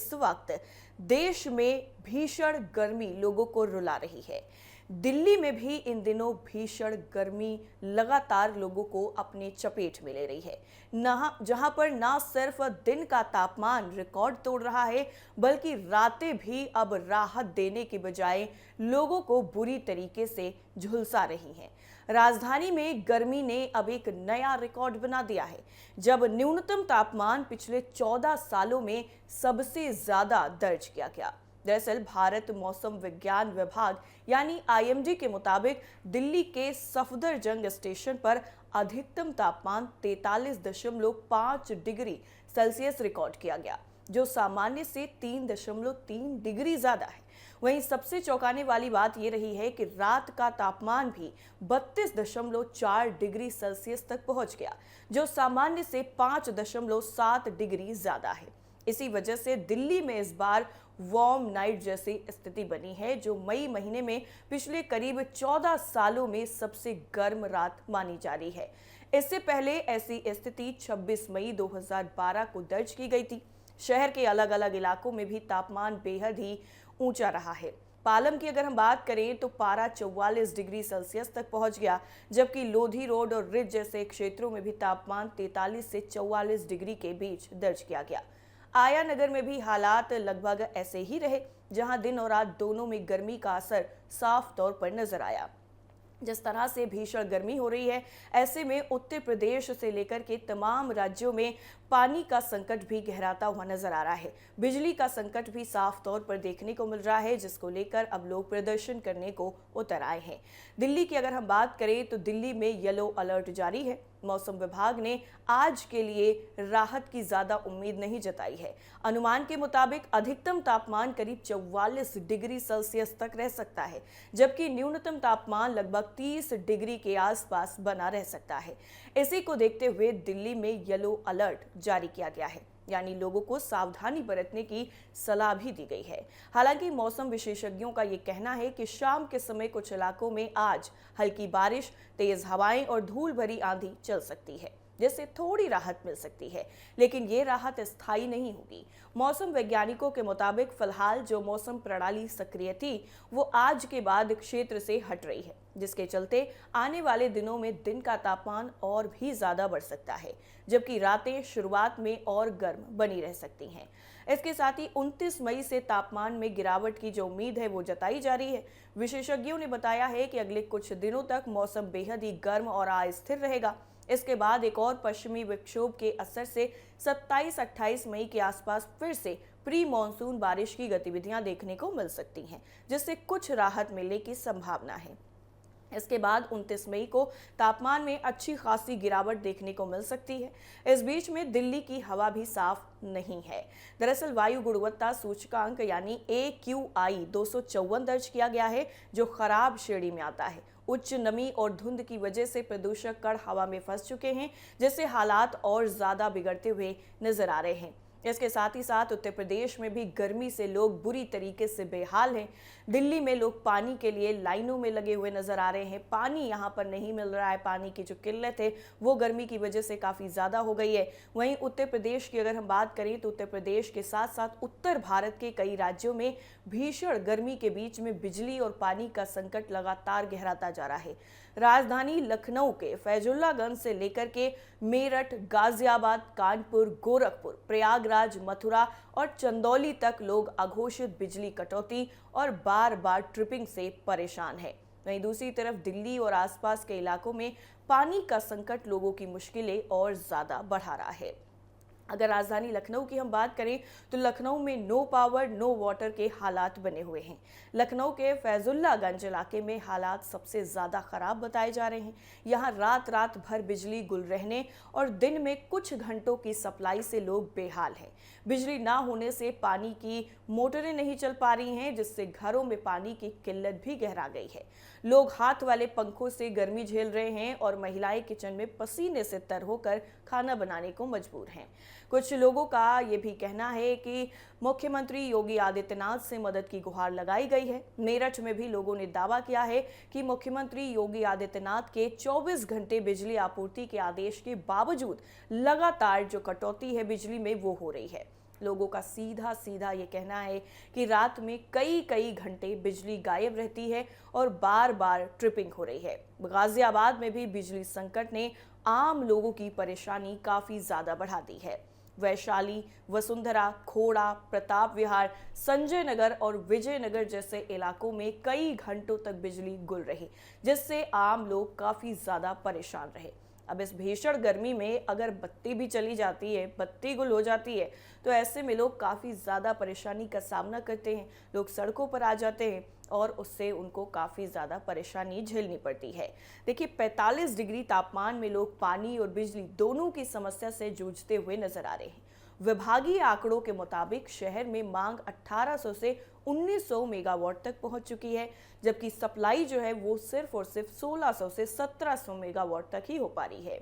इस वक्त देश में भीषण गर्मी लोगों को रुला रही है। दिल्ली में भी इन दिनों भीषण गर्मी लगातार लोगों को अपनी चपेट में ले रही है। जहां पर ना सिर्फ दिन का तापमान रिकॉर्ड तोड़ रहा है, बल्कि रातें भी अब राहत देने के बजाय लोगों को बुरी तरीके से झुलसा रही हैं। राजधानी में गर्मी ने अब एक नया रिकॉर्ड बना दिया है, जब न्यूनतम तापमान पिछले 14 सालों में सबसे ज्यादा दर्ज किया गया। दरअसल भारत मौसम विज्ञान विभाग यानी आईएमडी के मुताबिक दिल्ली के सफदरजंग स्टेशन पर अधिकतम तापमान 43.5 डिग्री सेल्सियस रिकॉर्ड किया गया, जो सामान्य से 3.3 डिग्री ज्यादा है। वहीं सबसे चौंकाने वाली बात यह रही है कि रात का तापमान भी 32.4 डिग्री सेल्सियस तक पहुंच गया, जो सामान्य से 5.7 डिग्री ज्यादा है। इसी वजह से दिल्ली में इस बार वार्म नाइट जैसी स्थिति बनी है, जो मई महीने में पिछले करीब 14 सालों में सबसे गर्म रात मानी जा रही है। इससे पहले ऐसी स्थिति 26 मई 2012 को दर्ज की गई थी। शहर के अलग अलग इलाकों में भी तापमान बेहद ही ऊंचा रहा है। पालम की अगर हम बात करें तो पारा 44 डिग्री सेल्सियस तक पहुंच गया, जबकि लोधी रोड और रिज जैसे क्षेत्रों में भी तापमान 43 से 44 डिग्री के बीच दर्ज किया गया। आया नगर में भी हालात लगभग ऐसे ही रहे, जहां दिन और रात दोनों में गर्मी का असर साफ तौर पर नजर आया। जिस तरह से भीषण गर्मी हो रही है, ऐसे में उत्तर प्रदेश से लेकर के तमाम राज्यों में पानी का संकट भी गहराता हुआ नजर आ रहा है। बिजली का संकट भी साफ तौर पर देखने को मिल रहा है, जिसको लेकर अब लोग प्रदर्शन करने को उतर आए हैं। दिल्ली की अगर हम बात करें तो दिल्ली में येलो अलर्ट जारी है। मौसम विभाग ने आज के लिए राहत की ज्यादा उम्मीद नहीं जताई है। अनुमान के मुताबिक अधिकतम तापमान करीब 44 डिग्री सेल्सियस तक रह सकता है, जबकि न्यूनतम तापमान लगभग 30 डिग्री के आसपास बना रह सकता है। इसी को देखते हुए दिल्ली में येलो अलर्ट जारी किया गया है, यानी लोगों को सावधानी बरतने की सलाह भी दी गई है। हालांकि मौसम विशेषज्ञों का ये कहना है कि शाम के समय कुछ इलाकों में आज हल्की बारिश, तेज हवाएं और धूल भरी आंधी चल सकती है, जिससे थोड़ी राहत मिल सकती है, लेकिन ये राहत स्थायी नहीं होगी। मौसम वैज्ञानिकों के मुताबिक फिलहाल जो मौसम प्रणाली सक्रिय थी, वो आज के बाद क्षेत्र से हट रही है, जिसके चलते आने वाले दिनों में दिन का तापमान और भी ज्यादा बढ़ सकता है, जबकि रातें शुरुआत में और गर्म बनी रह सकती हैं। इसके साथ ही 29 मई से तापमान में गिरावट की जो उम्मीद है वो जताई जा रही है। विशेषज्ञों ने बताया है कि अगले कुछ दिनों तक मौसम बेहद ही गर्म और अस्थिर रहेगा। इसके बाद एक और पश्चिमी विक्षोभ के असर से 27-28 मई के आसपास फिर से प्री मॉनसून बारिश की गतिविधियां देखने को मिल सकती हैं, जिससे कुछ राहत मिलने की संभावना है। इसके बाद 29 मई को तापमान में अच्छी खासी गिरावट देखने को मिल सकती है। इस बीच में दिल्ली की हवा भी साफ नहीं है। दरअसल वायु गुणवत्ता सूचकांक यानी AQI 254 दर्ज किया गया है, जो खराब श्रेणी में आता है। उच्च नमी और धुंध की वजह से प्रदूषक कण हवा में फंस चुके हैं, जिससे हालात और ज्यादा बिगड़ते हुए नजर आ रहे हैं। इसके साथ ही साथ उत्तर प्रदेश में भी गर्मी से लोग बुरी तरीके से बेहाल हैं। दिल्ली में लोग पानी के लिए लाइनों में लगे हुए नजर आ रहे हैं। पानी यहाँ पर नहीं मिल रहा है। पानी की जो किल्लत है वो गर्मी की वजह से काफ़ी ज़्यादा हो गई है। वहीं उत्तर प्रदेश की अगर हम बात करें तो उत्तर प्रदेश के साथ साथ उत्तर भारत के कई राज्यों में भीषण गर्मी के बीच में बिजली और पानी का संकट लगातार गहराता जा रहा है। राजधानी लखनऊ के फैजुल्लागंज से लेकर के मेरठ, गाजियाबाद, कानपुर, गोरखपुर, प्रयागराज, मथुरा और चंदौली तक लोग अघोषित बिजली कटौती और बार बार ट्रिपिंग से परेशान हैं। वहीं दूसरी तरफ दिल्ली और आसपास के इलाकों में पानी का संकट लोगों की मुश्किलें और ज्यादा बढ़ा रहा है। अगर राजधानी लखनऊ की हम बात करें तो लखनऊ में नो पावर नो वाटर के हालात बने हुए हैं। लखनऊ के फैजुल्लागंज इलाके में हालात सबसे ज़्यादा खराब बताए जा रहे हैं। यहाँ रात रात भर बिजली गुल रहने और दिन में कुछ घंटों की सप्लाई से लोग बेहाल हैं। बिजली ना होने से पानी की मोटरें नहीं चल पा रही हैं, जिससे घरों में पानी की किल्लत भी गहरा गई है। लोग हाथ वाले पंखों से गर्मी झेल रहे हैं और महिलाएं किचन में पसीने से तर होकर खाना बनाने को मजबूर हैं। कुछ लोगों का ये भी कहना है कि मुख्यमंत्री योगी आदित्यनाथ से मदद की गुहार लगाई गई है। मेरठ में भी लोगों ने दावा किया है कि मुख्यमंत्री योगी आदित्यनाथ के 24 घंटे बिजली आपूर्ति के आदेश के बावजूद लगातार जो कटौती है बिजली में वो हो रही है। लोगों का सीधा सीधा ये कहना है कि रात में कई कई घंटे बिजली गायब रहती है और बार बार ट्रिपिंग हो रही है। गाजियाबाद में भी बिजली संकट ने आम लोगों की परेशानी काफी ज्यादा बढ़ा दी है। वैशाली, वसुंधरा, खोड़ा, प्रताप विहार, संजय नगर और विजयनगर जैसे इलाकों में कई घंटों तक बिजली गुल रही, जिससे आम लोग काफी ज्यादा परेशान रहे। अब इस भीषण गर्मी में अगर बत्ती भी चली जाती है, बत्ती गुल हो जाती है, तो ऐसे में लोग काफी ज्यादा परेशानी का सामना करते हैं। लोग सड़कों पर आ जाते हैं और उससे उनको काफी ज्यादा परेशानी झेलनी पड़ती है। देखिए, 45 डिग्री तापमान में लोग पानी और बिजली दोनों की समस्या से जूझते हुए नजर आ रहे हैं। विभागीय आंकड़ों के मुताबिक शहर में मांग 1800 से 1900 मेगावाट तक पहुंच चुकी है, जबकि सप्लाई जो है वो सिर्फ और सिर्फ 1600 से 1700 मेगावाट तक ही हो पा रही है।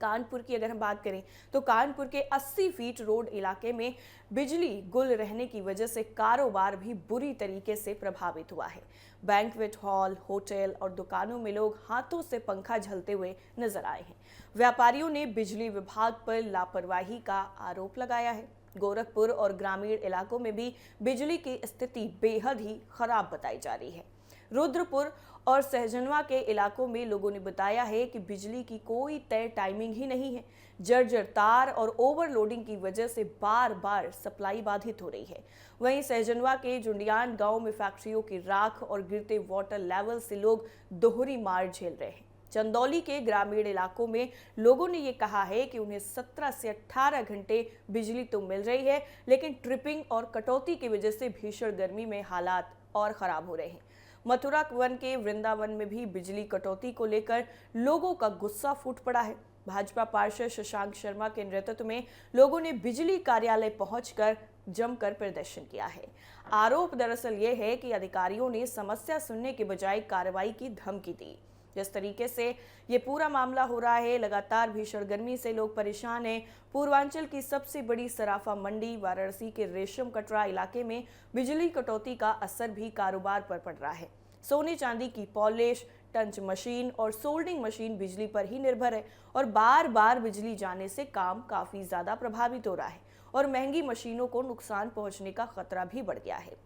कानपुर की अगर हम बात करें तो कानपुर के 80 फीट रोड इलाके में बिजली गुल रहने की वजह से कारोबार भी बुरी तरीके से प्रभावित हुआ है। बैंक्वेट हॉल, होटल और दुकानों में लोग हाथों से पंखा झलते हुए नजर आए हैं। व्यापारियों ने बिजली विभाग पर लापरवाही का आरोप लगाया है। गोरखपुर और ग्रामीण इलाकों में भी बिजली की स्थिति बेहद ही खराब बताई जा रही है। रुद्रपुर और सहजनवा के इलाकों में लोगों ने बताया है कि बिजली की कोई तय टाइमिंग ही नहीं है। जर्जर तार और ओवरलोडिंग की वजह से बार बार सप्लाई बाधित हो रही है। वहीं सहजनवा के जुंडियान गांव में फैक्ट्रियों की राख और गिरते वाटर लेवल से लोग दोहरी मार झेल रहे हैं। चंदौली के ग्रामीण इलाकों में लोगों ने ये कहा है कि उन्हें 17 से 18 घंटे बिजली तो मिल रही है, लेकिन ट्रिपिंग और कटौती की वजह से भीषण गर्मी में हालात और खराब हो रहे हैं। मथुरा वन के वृंदावन में भी बिजली कटौती को लेकर लोगों का गुस्सा फूट पड़ा है। भाजपा पार्षद शशांक शर्मा के नेतृत्व में लोगों ने बिजली कार्यालय पहुंचकर जमकर प्रदर्शन किया है। आरोप दरअसल ये है कि अधिकारियों ने समस्या सुनने के बजाय कार्रवाई की धमकी दी। जिस तरीके से ये पूरा मामला हो रहा है, लगातार भीषण गर्मी से लोग परेशान हैं। पूर्वांचल की सबसे बड़ी सराफा मंडी वाराणसी के रेशम कटरा इलाके में बिजली कटौती का असर भी कारोबार पर पड़ रहा है। सोने चांदी की पॉलिश, टंच मशीन और सोल्डिंग मशीन बिजली पर ही निर्भर है और बार बार बिजली जाने से काम काफी ज्यादा प्रभावित हो रहा है और महंगी मशीनों को नुकसान पहुंचने का खतरा भी बढ़ गया है।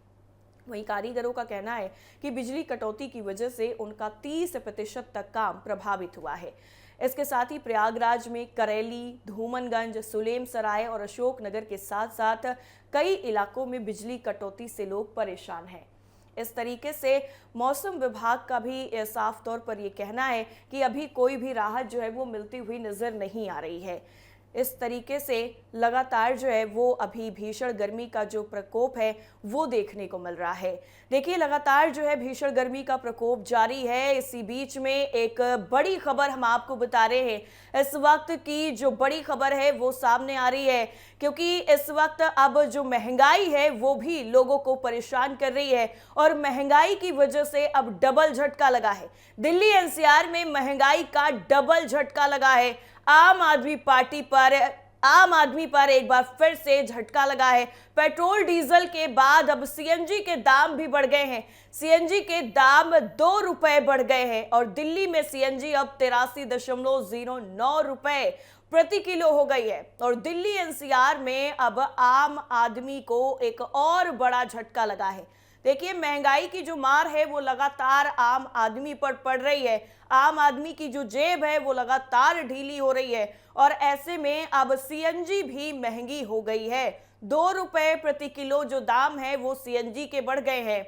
वहीं कारीगरों का कहना है कि बिजली कटौती की वजह से उनका 30% तक काम प्रभावित हुआ है। इसके साथ ही प्रयागराज में करेली, धूमनगंज, सुलेम सराय और अशोक नगर के साथ साथ कई इलाकों में बिजली कटौती से लोग परेशान हैं। इस तरीके से मौसम विभाग का भी साफ तौर पर यह कहना है कि अभी कोई भी राहत जो है वो मिलती हुई नजर नहीं आ रही है। इस तरीके से लगातार जो है वो अभी भीषण गर्मी का जो प्रकोप है वो देखने को मिल रहा है। देखिए, लगातार जो है भीषण गर्मी का प्रकोप जारी है। इसी बीच में एक बड़ी खबर हम आपको बता रहे हैं। इस वक्त की जो बड़ी खबर है वो सामने आ रही है, क्योंकि इस वक्त अब जो महंगाई है वो भी लोगों को परेशान कर रही है और महंगाई की वजह से अब डबल झटका लगा है। दिल्ली एनसीआर में महंगाई का डबल झटका लगा है। आम आदमी पर एक बार फिर से झटका लगा है। पेट्रोल डीजल के बाद अब सीएनजी के दाम भी बढ़ गए हैं। सीएनजी के दाम 2 रुपए बढ़ गए हैं और दिल्ली में सीएनजी अब 83.09 रुपए प्रति किलो हो गई है। और दिल्ली एनसीआर में अब आम आदमी को एक और बड़ा झटका लगा है। देखिए, महंगाई की जो मार है वो लगातार आम आदमी पर पड़ रही है। आम आदमी की जो जेब है वो लगातार ढीली हो रही है और ऐसे में अब सीएनजी भी महंगी हो गई है। 2 रुपए प्रति किलो जो दाम है वो सीएनजी के बढ़ गए हैं।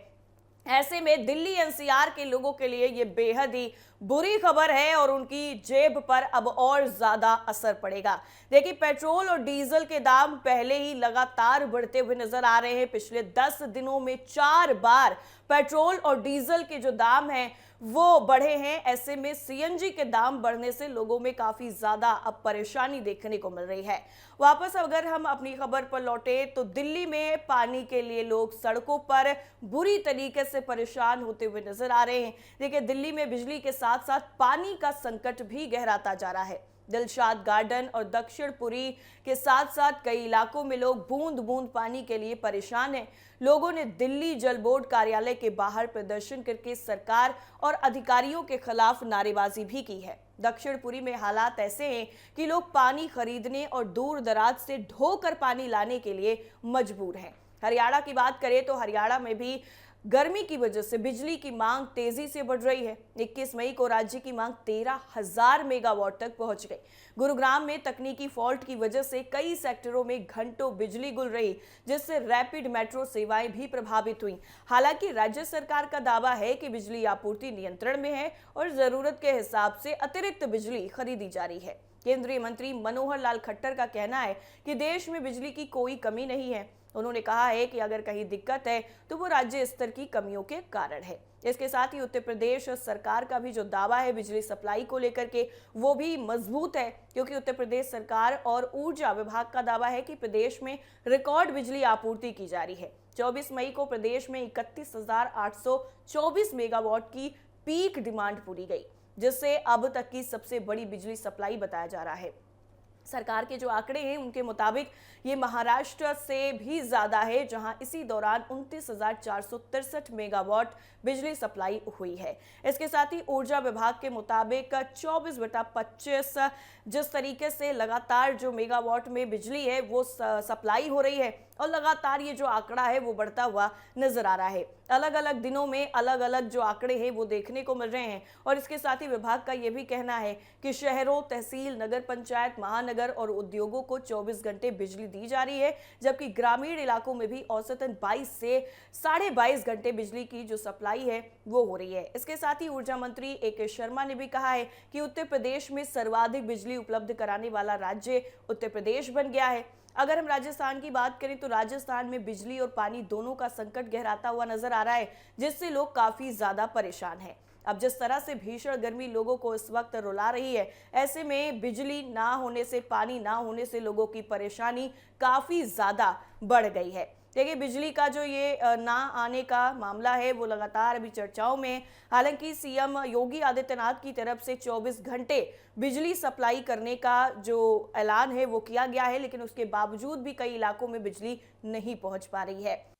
ऐसे में दिल्ली एनसीआर के लोगों के लिए ये बेहद ही बुरी खबर है और उनकी जेब पर अब और ज्यादा असर पड़ेगा। देखिए, पेट्रोल और डीजल के दाम पहले ही लगातार बढ़ते हुए नजर आ रहे हैं। पिछले 10 दिनों में 4 बार पेट्रोल और डीजल के जो दाम हैं वो बढ़े हैं। ऐसे में सीएनजी के दाम बढ़ने से लोगों में काफी ज्यादा अब परेशानी देखने को मिल रही है। वापस अगर हम अपनी खबर पर लौटे तो दिल्ली में पानी के लिए लोग सड़कों पर बुरी तरीके से परेशान होते हुए नजर आ रहे हैं। देखिए, दिल्ली में बिजली के साथ साथ पानी का संकट भी गहराता जा रहा है। दिलशाद गार्डन और दक्षिणपुरी के साथ साथ कई इलाकों में लोग बूंद बूंद पानी के लिए परेशान हैं। लोगों ने दिल्ली जल बोर्ड कार्यालय के बाहर प्रदर्शन करके सरकार और अधिकारियों के खिलाफ नारेबाजी भी की है। दक्षिणपुरी में हालात ऐसे हैं कि लोग पानी खरीदने और दूर दराज से ढोकर पानी लाने के लिए मजबूर हैं। हरियाणा की बात करें तो हरियाणा में भी गर्मी की वजह से बिजली की मांग तेजी से बढ़ रही है। 21 मई को राज्य की मांग 13,000 मेगावाट तक पहुंच गई। गुरुग्राम में तकनीकी फॉल्ट की वजह से कई सेक्टरों में घंटों बिजली गुल रही, जिससे रैपिड मेट्रो सेवाएं भी प्रभावित हुई। हालांकि राज्य सरकार का दावा है कि बिजली आपूर्ति नियंत्रण में है और जरूरत के हिसाब से अतिरिक्त बिजली खरीदी जा रही है। केंद्रीय मंत्री मनोहर लाल खट्टर का कहना है कि देश में बिजली की कोई कमी नहीं है। उन्होंने कहा है कि अगर कहीं दिक्कत है तो वो राज्य स्तर की कमियों के कारण है। इसके साथ ही उत्तर प्रदेश सरकार का भी जो दावा है बिजली सप्लाई को लेकर के वो भी मजबूत है, क्योंकि उत्तर प्रदेश सरकार और ऊर्जा विभाग का दावा है कि प्रदेश में रिकॉर्ड बिजली आपूर्ति की जा रही है। 24 मई को प्रदेश में 31,824 मेगावाट की पीक डिमांड पूरी गई, जिससे अब तक की सबसे बड़ी बिजली सप्लाई बताया जा रहा है। सरकार के जो आंकड़े हैं उनके मुताबिक ये महाराष्ट्र से भी ज्यादा है, जहां इसी दौरान 29,463 मेगावाट बिजली सप्लाई हुई है। इसके साथ ही ऊर्जा विभाग के मुताबिक 24/25 जिस तरीके से लगातार जो मेगावाट में बिजली है वो सप्लाई हो रही है और लगातार ये जो आंकड़ा है वो बढ़ता हुआ नजर आ रहा है। अलग अलग दिनों में अलग अलग जो आंकड़े हैं वो देखने को मिल रहे हैं। और इसके साथ ही विभाग का ये भी कहना है कि शहरों, तहसील, नगर पंचायत, महानगर और उद्योगों को 24 घंटे बिजली दी जा रही है, जबकि ग्रामीण इलाकों में भी औसतन 22 से 22.5 घंटे बिजली की जो सप्लाई है वो हो रही है। इसके साथ ही ऊर्जा मंत्री ए.के. शर्मा ने भी कहा है कि उत्तर प्रदेश में सर्वाधिक बिजली उपलब्ध कराने वाला राज्य उत्तर प्रदेश बन गया है। अगर हम राजस्थान की बात करें तो राजस्थान में बिजली और पानी दोनों का संकट गहराता हुआ नजर आ रहा है, जिससे लोग काफी ज्यादा परेशान हैं। अब जिस तरह से भीषण गर्मी लोगों को इस वक्त रुला रही है, ऐसे में बिजली ना होने से, पानी ना होने से लोगों की परेशानी काफी ज्यादा बढ़ गई है। देखिए, बिजली का जो ये ना आने का मामला है वो लगातार अभी चर्चाओं में है। हालांकि सीएम योगी आदित्यनाथ की तरफ से 24 घंटे बिजली सप्लाई करने का जो ऐलान है वो किया गया है, लेकिन उसके बावजूद भी कई इलाकों में बिजली नहीं पहुंच पा रही है।